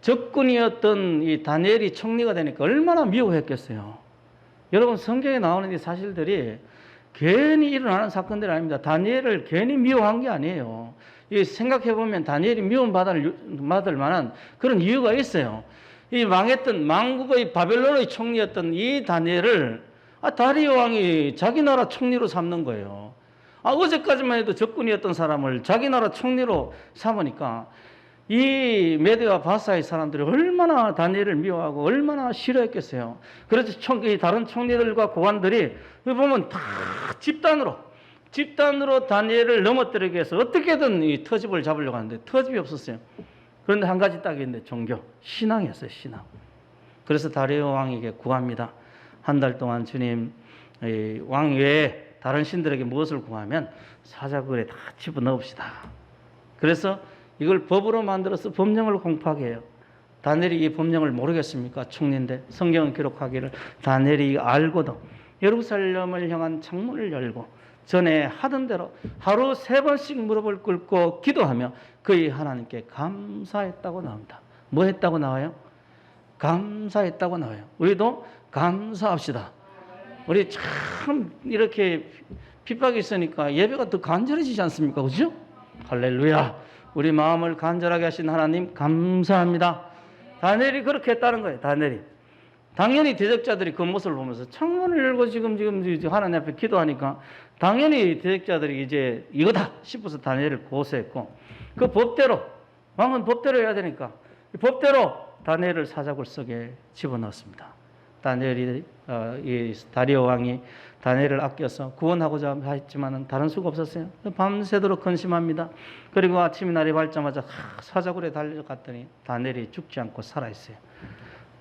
적군이었던 이 다니엘이 총리가 되니까 얼마나 미워했겠어요. 여러분 성경에 나오는 이 사실들이 괜히 일어나는 사건들이 아닙니다. 다니엘을 괜히 미워한 게 아니에요. 생각해보면 다니엘이 미움받을 만한 그런 이유가 있어요. 이 망했던 망국의 바벨론의 총리였던 이 다니엘을 다리오 왕이 자기 나라 총리로 삼는 거예요. 어제까지만 해도 적군이었던 사람을 자기 나라 총리로 삼으니까 이 메대와 바사의 사람들이 얼마나 다니엘을 미워하고 얼마나 싫어했겠어요. 그래서 다른 총리들과 고관들이 보면 다 집단으로 다니엘을 넘어뜨리기 위해서 어떻게든 이 터집을 잡으려고 하는데 터집이 없었어요. 그런데 한 가지 딱 있는데 종교, 신앙이었어요. 신앙. 그래서 다리오 왕에게 구합니다. 한 달 동안 주님 왕 외에 다른 신들에게 무엇을 구하면 사자굴에 다 집어넣읍시다. 그래서 이걸 법으로 만들어서 법령을 공포하게 해요. 다니엘이 이 법령을 모르겠습니까? 총리인데 성경은 기록하기를 다니엘이 알고도 예루살렘을 향한 창문을 열고 전에 하던 대로 하루 3번씩 무릎을 꿇고 기도하며 그의 하나님께 감사했다고 나옵니다. 뭐 했다고 나와요? 감사했다고 나와요. 우리도 감사합시다. 우리 참 이렇게 핍박이 있으니까 예배가 더 간절해지지 않습니까? 그죠? 할렐루야. 우리 마음을 간절하게 하신 하나님 감사합니다. 다니엘이 그렇게 했다는 거예요. 다니엘이. 당연히 대적자들이 그 모습을 보면서 창문을 열고 지금 하나님 앞에 기도하니까 당연히 대적자들이 이제 이거다 싶어서 다니엘을 고소했고, 그 법대로, 왕은 법대로 해야 되니까 법대로 다니엘을 사자굴 속에 집어넣었습니다. 다니엘이 이 다리오 왕이 다니엘을 아껴서 구원하고자 했지만은 다른 수가 없었어요. 밤새도록 근심합니다. 그리고 아침이 날이 밝자마자 사자굴에 달려갔더니 다니엘이 죽지 않고 살아있어요.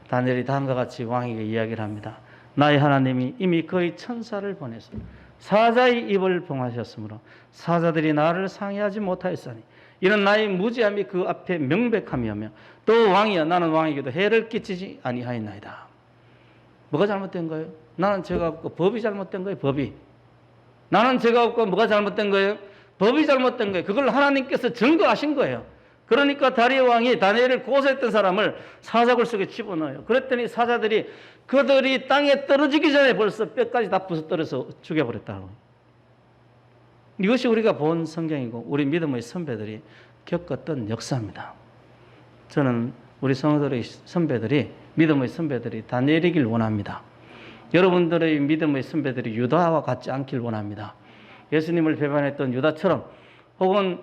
다니엘이 다음과 같이 왕에게 이야기를 합니다. 나의 하나님이 이미 그의 천사를 보내서 사자의 입을 봉하셨으므로 사자들이 나를 상해하지 못하였으니 이는 나의 무지함이 그 앞에 명백함이오며 또 왕이여 나는 왕에게도 해를 끼치지 아니하였나이다. 뭐가 잘못된 거예요? 나는 죄가 없고 법이 잘못된 거예요. 법이. 나는 죄가 없고 뭐가 잘못된 거예요? 법이 잘못된 거예요. 그걸 하나님께서 증거하신 거예요. 그러니까 다리오 왕이 다니엘을 고소했던 사람을 사자굴 속에 집어넣어요. 그랬더니 사자들이 그들이 땅에 떨어지기 전에 벌써 뼈까지 다 부서뜨려서 죽여버렸다고. 이것이 우리가 본 성경이고 우리 믿음의 선배들이 겪었던 역사입니다. 저는 우리 성도들의 선배들이, 믿음의 선배들이 다니엘이길 원합니다. 여러분들의 믿음의 선배들이 유다와 같지 않길 원합니다. 예수님을 배반했던 유다처럼 혹은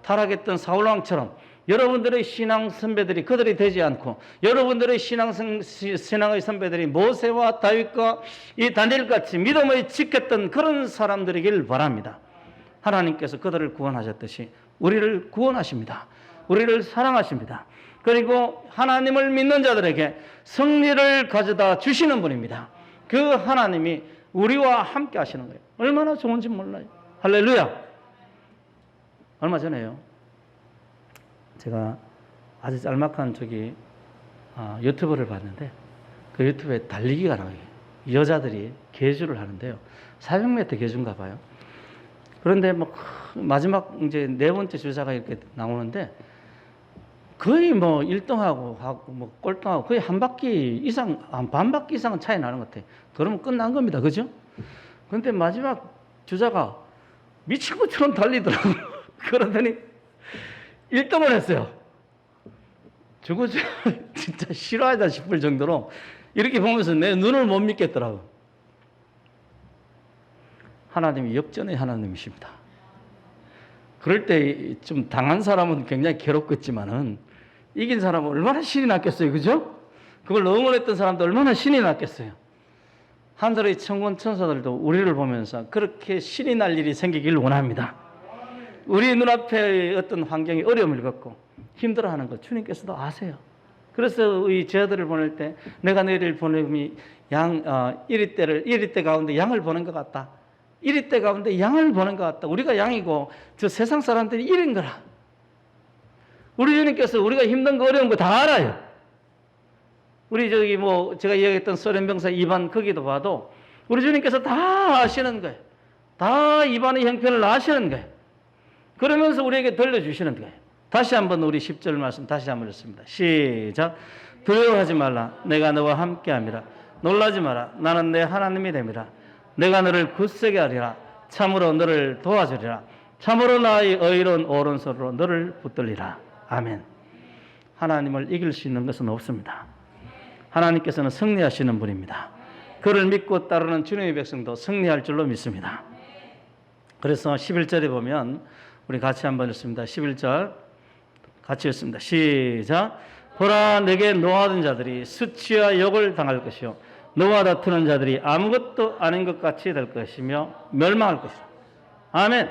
타락했던 사울왕처럼 여러분들의 신앙 선배들이 그들이 되지 않고 여러분들의 신앙의 선배들이 모세와 다윗과 이 다니엘같이 믿음을 지켰던 그런 사람들이길 바랍니다. 하나님께서 그들을 구원하셨듯이 우리를 구원하십니다. 우리를 사랑하십니다. 그리고 하나님을 믿는 자들에게 승리를 가져다 주시는 분입니다. 그 하나님이 우리와 함께 하시는 거예요. 얼마나 좋은지 몰라요. 할렐루야. 얼마 전에요, 제가 아주 짤막한 유튜브를 봤는데 그 유튜브에 달리기가 나와요. 여자들이 계주를 하는데요. 400m 계주인가 봐요. 그런데 마지막 이제 네 번째 주자가 이렇게 나오는데 거의 1등하고 꼴등하고 거의 한 바퀴 이상, 반 바퀴 이상은 차이 나는 것 같아요. 그러면 끝난 겁니다. 그죠? 그런데 마지막 주자가 미친 것처럼 달리더라고요. 그러더니 1등을 했어요. 저거 진짜 싫어하다 싶을 정도로 이렇게 보면서 내 눈을 못 믿겠더라고요. 하나님이 역전의 하나님이십니다. 그럴 때 좀 당한 사람은 굉장히 괴롭겠지만은 이긴 사람은 얼마나 신이 났겠어요. 그죠? 그걸 응원했던 사람도 얼마나 신이 났겠어요. 하늘의 천군 천사들도 우리를 보면서 그렇게 신이 날 일이 생기길 원합니다. 우리 눈앞에 어떤 환경이 어려움을 겪고 힘들어하는 것 주님께서도 아세요. 그래서 이 제자들을 보낼 때 내가 너희를 보냄이 1위 때 가운데 양을 보낸 것 같다. 1위 때 가운데 양을 보낸 것 같다. 우리가 양이고 저 세상 사람들이 1인 거라. 우리 주님께서 우리가 힘든 거 어려운 거 다 알아요. 우리 제가 이야기했던 소련 병사 이반 거기도 봐도 우리 주님께서 다 아시는 거예요. 다 이반의 형편을 아시는 거예요. 그러면서 우리에게 들려주시는 거예요. 다시 한번 우리 10절 말씀 다시 한번 읽습니다. 시작. 두려워하지 말라. 내가 너와 함께함이라. 놀라지 마라. 나는 내 하나님이 됨이라. 내가 너를 굳세게 하리라. 참으로 너를 도와주리라. 참으로 나의 의로운 오른손으로 너를 붙들리라. 아멘. 하나님을 이길 수 있는 것은 없습니다. 하나님께서는 승리하시는 분입니다. 그를 믿고 따르는 주님의 백성도 승리할 줄로 믿습니다. 그래서 11절에 보면 우리 같이 한번 읽습니다. 11절 같이 읽습니다. 시작. 보라, 내게 노하던 자들이 수치와 욕을 당할 것이요 너와 다투는 자들이 아무것도 아닌 것 같이 될 것이며 멸망할 것이다. 아멘.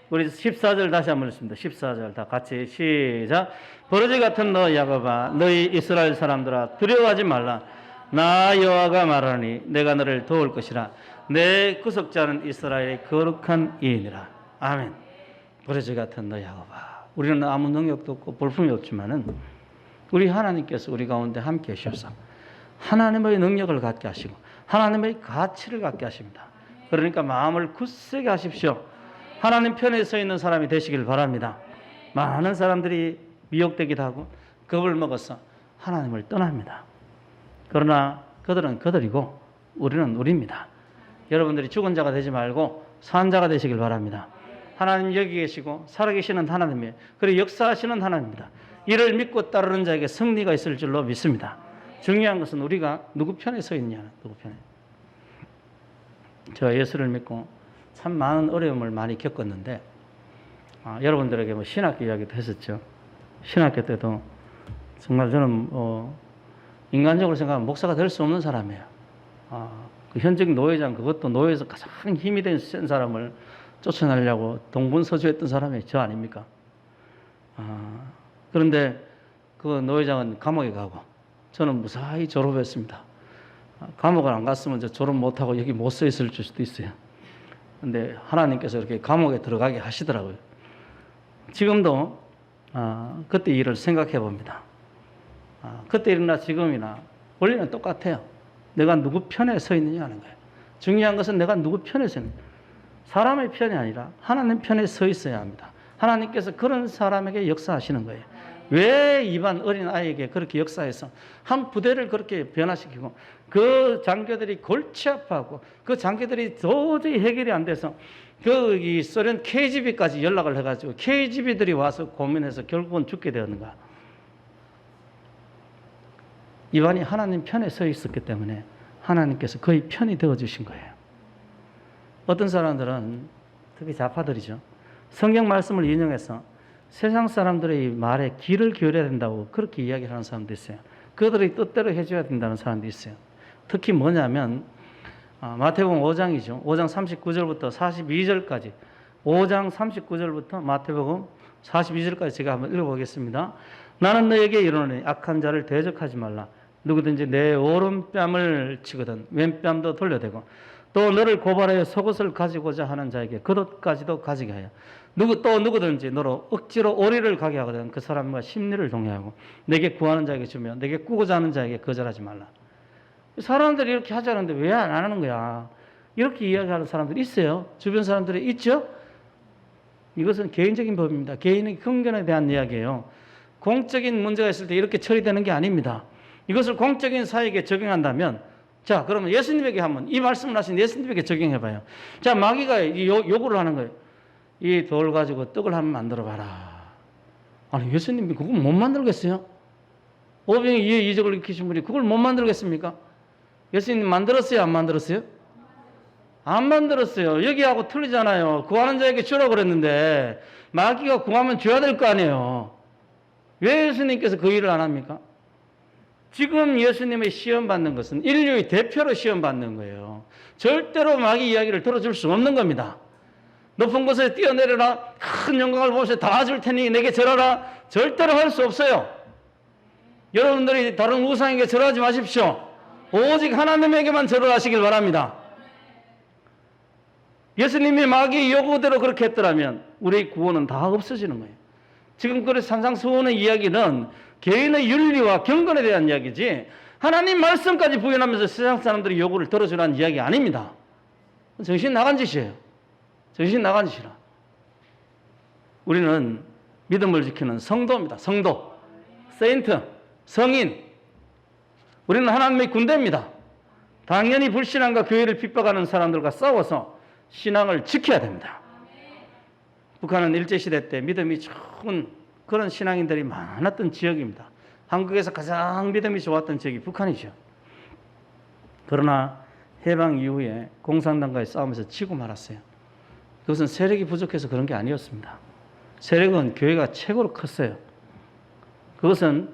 우리 14절 다시 한번 읽습니다. 14절 다 같이 시작. 버러지 같은 너 야곱아, 너희 이스라엘 사람들아, 두려워하지 말라. 나 여호와가 말하니 내가 너를 도울 것이라. 내 구속자는 이스라엘의 거룩한 이인이라. 아멘. 버러지 같은 너 야곱아. 우리는 아무 능력도 없고 볼품이 없지만은 우리 하나님께서 우리 가운데 함께 하셔서 하나님의 능력을 갖게 하시고 하나님의 가치를 갖게 하십니다. 그러니까 마음을 굳세게 하십시오. 하나님 편에 서 있는 사람이 되시길 바랍니다. 많은 사람들이 미혹되기도 하고 겁을 먹어서 하나님을 떠납니다. 그러나 그들은 그들이고 우리는 우리입니다. 여러분들이 죽은 자가 되지 말고 산 자가 되시길 바랍니다. 하나님 여기 계시고 살아계시는 하나님이에요. 그리고 역사하시는 하나님입니다. 이를 믿고 따르는 자에게 승리가 있을 줄로 믿습니다. 중요한 것은 우리가 누구 편에 서 있느냐, 누구 편에. 제가 예수를 믿고 참 많은 어려움을 많이 겪었는데, 여러분들에게 뭐 신학교 이야기도 했었죠. 신학교 때도 정말 저는 인간적으로 생각하면 목사가 될 수 없는 사람이에요. 그 현직 노회장, 그것도 노회에서 가장 힘이 센 사람을 쫓아내려고 동분서주했던 사람이 저 아닙니까? 그런데 그 노회장은 감옥에 가고 저는 무사히 졸업했습니다. 감옥을 안 갔으면 저 졸업 못하고 여기 못 서 있을 수도 있어요. 근데 하나님께서 이렇게 감옥에 들어가게 하시더라고요. 지금도 그때 일을 생각해 봅니다. 그때 일이나 지금이나 원리는 똑같아요. 내가 누구 편에 서 있느냐 하는 거예요. 중요한 것은 내가 누구 편에 서 있느냐. 사람의 편이 아니라 하나님 편에 서 있어야 합니다. 하나님께서 그런 사람에게 역사하시는 거예요. 왜 이반 어린 아이에게 그렇게 역사해서 한 부대를 그렇게 변화시키고 그 장교들이 골치 아파하고 그 장교들이 도저히 해결이 안 돼서 이 소련 KGB까지 연락을 해가지고 KGB들이 와서 고민해서 결국은 죽게 되었는가. 이반이 하나님 편에 서 있었기 때문에 하나님께서 그의 편이 되어주신 거예요. 어떤 사람들은 특히 좌파들이죠. 성경 말씀을 인용해서 세상 사람들의 말에 귀를 기울여야 된다고 그렇게 이야기하는 사람도 있어요. 그들의 뜻대로 해줘야 된다는 사람도 있어요. 특히 뭐냐면 마태복음 5장이죠. 5장 39절부터 42절까지 5장 39절부터 마태복음 42절까지 제가 한번 읽어보겠습니다. 나는 너에게 이르노니 악한 자를 대적하지 말라. 누구든지 내 오른뺨을 치거든 왼뺨도 돌려대고 또 너를 고발하여 속옷을 가지고자 하는 자에게 겉옷까지도 가지게 하여 누구든지 너로 억지로 오리를 가게 하거든 그 사람과 심리를 동의하고 내게 구하는 자에게 주며 내게 꾸고자 하는 자에게 거절하지 말라. 사람들이 이렇게 하자는데 왜 안 하는 거야? 이렇게 이야기하는 사람들이 있어요. 주변 사람들이 있죠? 이것은 개인적인 법입니다. 개인의 경건에 대한 이야기예요. 공적인 문제가 있을 때 이렇게 처리되는 게 아닙니다. 이것을 공적인 사역에 적용한다면 자, 그러면 예수님에게 한번 이 말씀을 하신 예수님에게 적용해봐요. 자, 마귀가 요구를 하는 거예요. 이 돌 가지고 떡을 한번 만들어봐라. 아니, 예수님이 그걸 못 만들겠어요? 오병이 이에 이적을 일으키신 분이 그걸 못 만들겠습니까? 예수님 만들었어요? 안 만들었어요? 안 만들었어요. 여기하고 틀리잖아요. 구하는 자에게 주라고 그랬는데 마귀가 구하면 줘야 될 거 아니에요. 왜 예수님께서 그 일을 안 합니까? 지금 예수님의 시험받는 것은 인류의 대표로 시험받는 거예요. 절대로 마귀 이야기를 들어줄 수 없는 겁니다. 높은 곳에 뛰어내려라. 큰 영광을 보면서 다 줄 테니 내게 절하라. 절대로 할 수 없어요. 여러분들이 다른 우상에게 절하지 마십시오. 오직 하나님에게만 절하시길 바랍니다. 예수님이 마귀의 요구대로 그렇게 했더라면 우리의 구원은 다 없어지는 거예요. 지금 그래서 산상수훈의 이야기는 개인의 윤리와 경건에 대한 이야기지 하나님 말씀까지 부인하면서 세상 사람들이 요구를 들어주라는 이야기 아닙니다. 정신 나간 짓이에요. 정신 나간 짓이라. 우리는 믿음을 지키는 성도입니다. 성도, 세인트, 성인. 우리는 하나님의 군대입니다. 당연히 불신앙과 교회를 핍박하는 사람들과 싸워서 신앙을 지켜야 됩니다. 북한은 일제시대 때 믿음이 좋은 그런 신앙인들이 많았던 지역입니다. 한국에서 가장 믿음이 좋았던 지역이 북한이죠. 그러나 해방 이후에 공산당과의 싸움에서 지고 말았어요. 그것은 세력이 부족해서 그런 게 아니었습니다. 세력은 교회가 최고로 컸어요. 그것은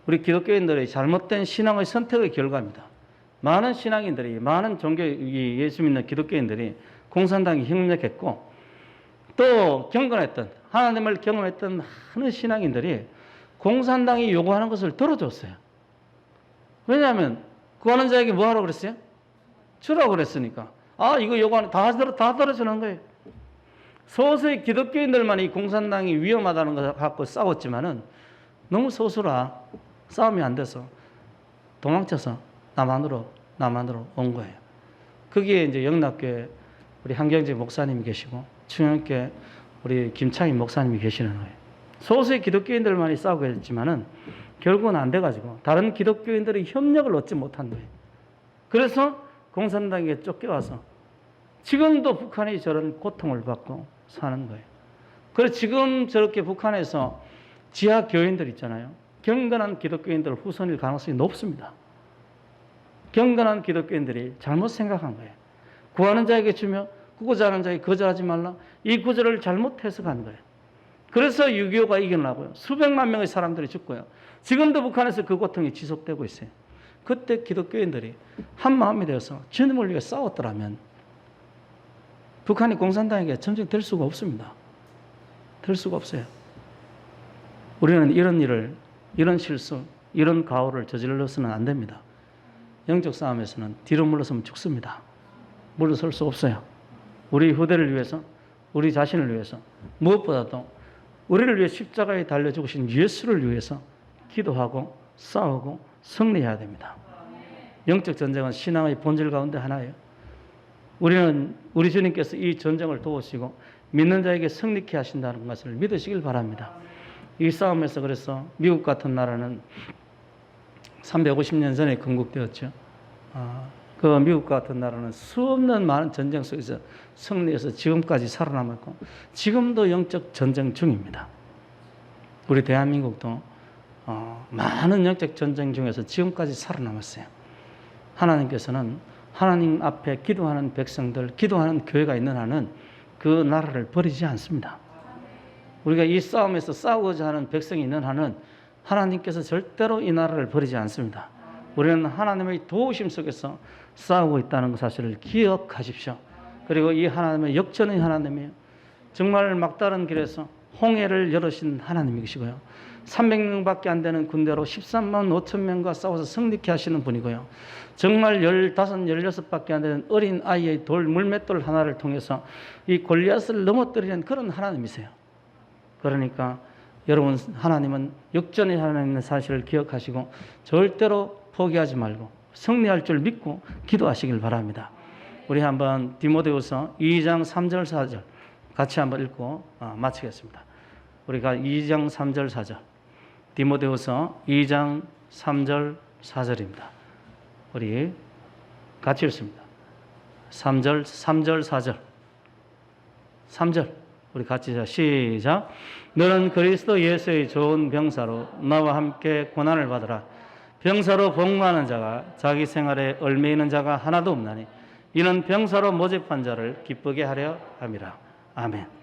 우리 기독교인들의 잘못된 신앙의 선택의 결과입니다. 많은 신앙인들이, 많은 종교, 예수 믿는 기독교인들이 공산당이 협력했고 또 경건했던, 하나님을 경험했던 많은 신앙인들이 공산당이 요구하는 것을 들어줬어요. 왜냐하면 구하는 자에게 뭐 하라고 그랬어요? 주라고 그랬으니까. 이거 요구하는 다 들어주는 거예요. 소수의 기독교인들만 이 공산당이 위험하다는 것을 갖고 싸웠지만은 너무 소수라 싸움이 안 돼서 도망쳐서 남한으로 온 거예요. 거기에 이제 영락교회 우리 한경재 목사님이 계시고 충영교회 우리 김창희 목사님이 계시는 거예요. 소수의 기독교인들만이 싸우고 했지만은 결국은 안 돼가지고 다른 기독교인들의 협력을 얻지 못한 거예요. 그래서 공산당에게 쫓겨와서 지금도 북한이 저런 고통을 받고 사는 거예요. 그래서 지금 저렇게 북한에서 지하 교인들 있잖아요. 경건한 기독교인들 후손일 가능성이 높습니다. 경건한 기독교인들이 잘못 생각한 거예요. 구하는 자에게 주며 구고자 하는 자에게 거절하지 말라. 이 구절을 잘못 해석한 거예요. 그래서 6.25가 이겨나고요. 수백만 명의 사람들이 죽고요. 지금도 북한에서 그 고통이 지속되고 있어요. 그때 기독교인들이 한 마음이 되어서 주님을 위해 싸웠더라면 북한이 공산당에게 점령될 수가 없습니다. 될 수가 없어요. 우리는 이런 일을, 이런 실수, 이런 가오를 저질러서는 안 됩니다. 영적 싸움에서는 뒤로 물러서면 죽습니다. 물러설 수 없어요. 우리 후대를 위해서, 우리 자신을 위해서, 무엇보다도 우리를 위해 십자가에 달려 죽으신 예수를 위해서 기도하고 싸우고 승리해야 됩니다. 영적 전쟁은 신앙의 본질 가운데 하나예요. 우리 주님께서 이 전쟁을 도우시고 믿는 자에게 승리케 하신다는 것을 믿으시길 바랍니다. 이 싸움에서 그래서 미국 같은 나라는 350년 전에 건국되었죠. 그 미국 같은 나라는 수없는 많은 전쟁 속에서 승리해서 지금까지 살아남았고 지금도 영적 전쟁 중입니다. 우리 대한민국도 많은 영적 전쟁 중에서 지금까지 살아남았어요. 하나님께서는 하나님 앞에 기도하는 백성들, 기도하는 교회가 있는 한은 그 나라를 버리지 않습니다. 우리가 이 싸움에서 싸우고자 하는 백성이 있는 한은 하나님께서 절대로 이 나라를 버리지 않습니다. 우리는 하나님의 도우심 속에서 싸우고 있다는 사실을 기억하십시오. 그리고 이 하나님은 역전의 하나님이에요. 정말 막다른 길에서 홍해를 열으신 하나님이시고요. 300명밖에 안 되는 군대로 13만 5천 명과 싸워서 승리케 하시는 분이고요. 정말 15, 16밖에 안 되는 어린 아이의 물맷돌 하나를 통해서 이 골리앗을 넘어뜨리는 그런 하나님이세요. 그러니까 여러분, 하나님은 역전의 하나님의 사실을 기억하시고 절대로 포기하지 말고 승리할 줄 믿고 기도하시길 바랍니다. 우리 한번 디모데후서 2장 3절 4절 같이 한번 읽고 마치겠습니다. 우리가 2장 3절 4절 디모데후서 2장 3절 4절입니다. 우리 같이 읽습니다. 3절 4절 3절 우리 같이 시작. 너는 그리스도 예수의 좋은 병사로 나와 함께 고난을 받으라. 병사로 복무하는 자가 자기 생활에 얽매이는 자가 하나도 없나니 이는 병사로 모집한 자를 기쁘게 하려 함이라. 아멘.